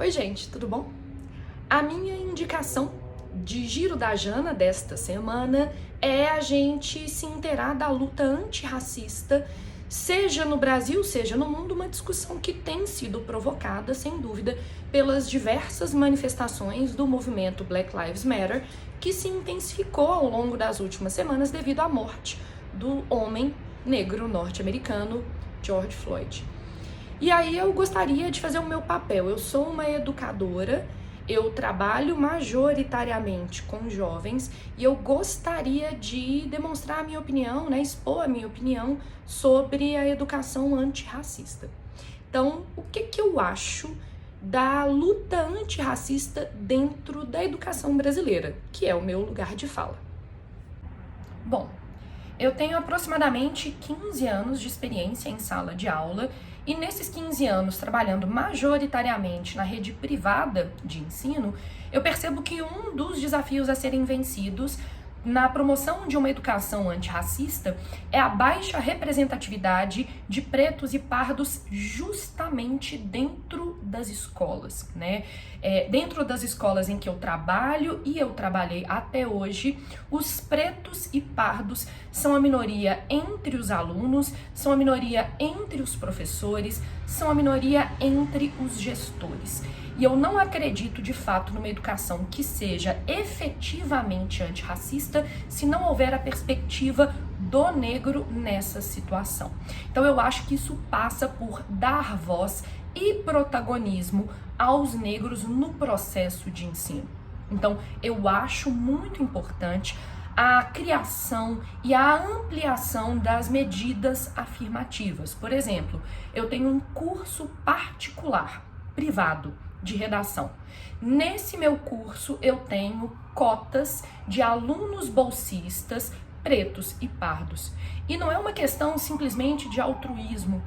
Oi, gente, tudo bom? A minha indicação de Giro da Jana desta semana é a gente se inteirar da luta antirracista, seja no Brasil, seja no mundo, uma discussão que tem sido provocada, sem dúvida, pelas diversas manifestações do movimento Black Lives Matter, que se intensificou ao longo das últimas semanas devido à morte do homem negro norte-americano George Floyd. E aí eu gostaria de fazer o meu papel. Eu sou uma educadora, eu trabalho majoritariamente com jovens e eu gostaria de demonstrar a minha opinião, expor a minha opinião sobre a educação antirracista. Então, o que eu acho da luta antirracista dentro da educação brasileira, que é o meu lugar de fala? Bom, eu tenho aproximadamente 15 anos de experiência em sala de aula e nesses 15 anos trabalhando majoritariamente na rede privada de ensino, eu percebo que um dos desafios a serem vencidos na promoção de uma educação antirracista é a baixa representatividade de pretos e pardos justamente dentro das escolas, né? Dentro das escolas em que eu trabalho e eu trabalhei até hoje, os pretos e pardos são a minoria entre os alunos, são a minoria entre os professores, são a minoria entre os gestores. E eu não acredito, de fato, numa educação que seja efetivamente antirracista se não houver a perspectiva do negro nessa situação. Então eu acho que isso passa por dar voz e protagonismo aos negros no processo de ensino. Então eu acho muito importante a criação e a ampliação das medidas afirmativas. Por exemplo, eu tenho um curso particular, privado, de redação. Nesse meu curso eu tenho cotas de alunos bolsistas pretos e pardos. E não é uma questão simplesmente de altruísmo.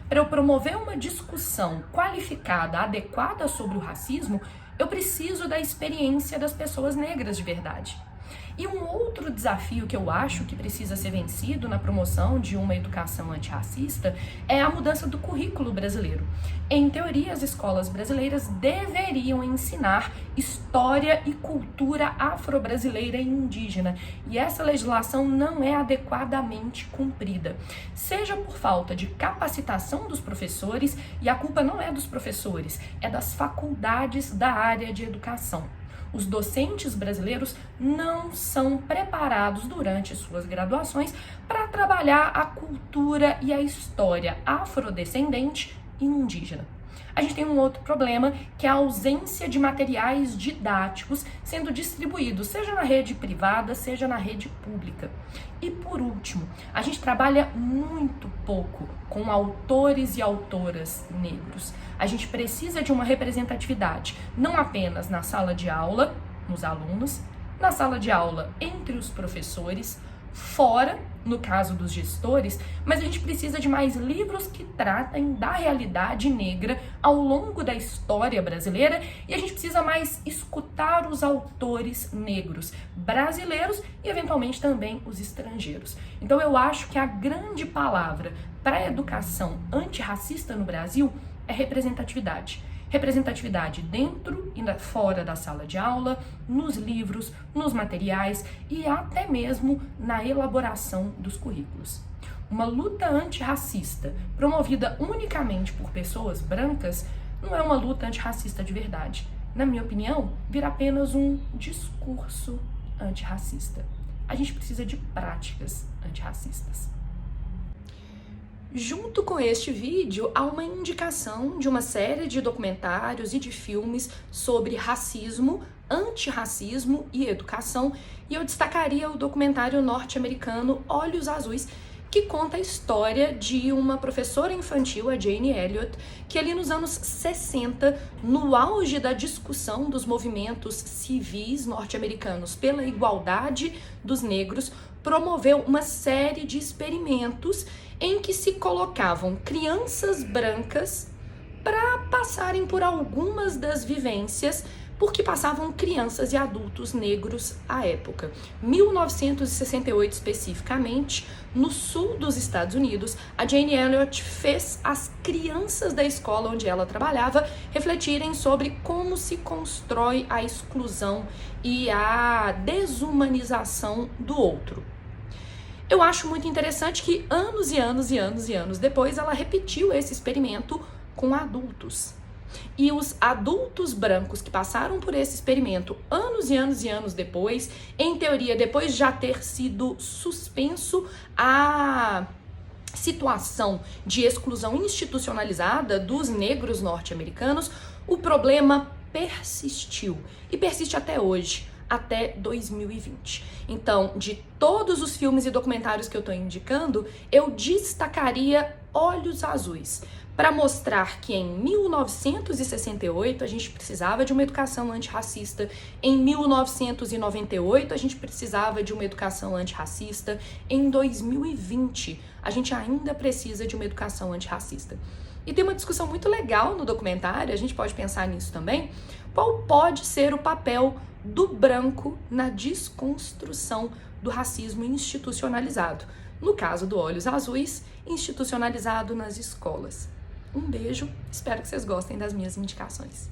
Para eu promover uma discussão qualificada, adequada sobre o racismo, eu preciso da experiência das pessoas negras de verdade. E um outro desafio que eu acho que precisa ser vencido na promoção de uma educação antirracista é a mudança do currículo brasileiro. Em teoria, as escolas brasileiras deveriam ensinar história e cultura afro-brasileira e indígena, e essa legislação não é adequadamente cumprida. Seja por falta de capacitação dos professores, e a culpa não é dos professores, é das faculdades da área de educação. Os docentes brasileiros não são preparados durante suas graduações para trabalhar a cultura e a história afrodescendente e indígena. A gente tem um outro problema, que é a ausência de materiais didáticos sendo distribuídos, seja na rede privada, seja na rede pública. E por último, a gente trabalha muito pouco com autores e autoras negros. A gente precisa de uma representatividade, não apenas na sala de aula, nos alunos, na sala de aula entre os professores, fora, no caso dos gestores, mas a gente precisa de mais livros que tratem da realidade negra ao longo da história brasileira e a gente precisa mais escutar os autores negros brasileiros e eventualmente também os estrangeiros. Então eu acho que a grande palavra para a educação antirracista no Brasil é representatividade. Representatividade dentro e fora da sala de aula, nos livros, nos materiais e até mesmo na elaboração dos currículos. Uma luta antirracista promovida unicamente por pessoas brancas não é uma luta antirracista de verdade. Na minha opinião, vira apenas um discurso antirracista. A gente precisa de práticas antirracistas. Junto com este vídeo, há uma indicação de uma série de documentários e de filmes sobre racismo, antirracismo e educação, e eu destacaria o documentário norte-americano Olhos Azuis, que conta a história de uma professora infantil, a Jane Elliott, que ali nos anos 60, no auge da discussão dos movimentos civis norte-americanos pela igualdade dos negros, promoveu uma série de experimentos em que se colocavam crianças brancas para passarem por algumas das vivências por que passavam crianças e adultos negros à época. 1968 especificamente, no sul dos Estados Unidos, a Jane Elliott fez as crianças da escola onde ela trabalhava refletirem sobre como se constrói a exclusão e a desumanização do outro. Eu acho muito interessante que anos e anos e anos e anos depois ela repetiu esse experimento com adultos. E os adultos brancos que passaram por esse experimento anos e anos e anos depois, em teoria, depois de já ter sido suspenso a situação de exclusão institucionalizada dos negros norte-americanos, o problema persistiu e persiste até hoje, até 2020. Então, de todos os filmes e documentários que eu estou indicando, eu destacaria Olhos Azuis, para mostrar que em 1968 a gente precisava de uma educação antirracista, em 1998 a gente precisava de uma educação antirracista, em 2020 a gente ainda precisa de uma educação antirracista. E tem uma discussão muito legal no documentário, a gente pode pensar nisso também, qual pode ser o papel do branco na desconstrução do racismo institucionalizado. No caso do Olhos Azuis, institucionalizado nas escolas. Um beijo, espero que vocês gostem das minhas indicações.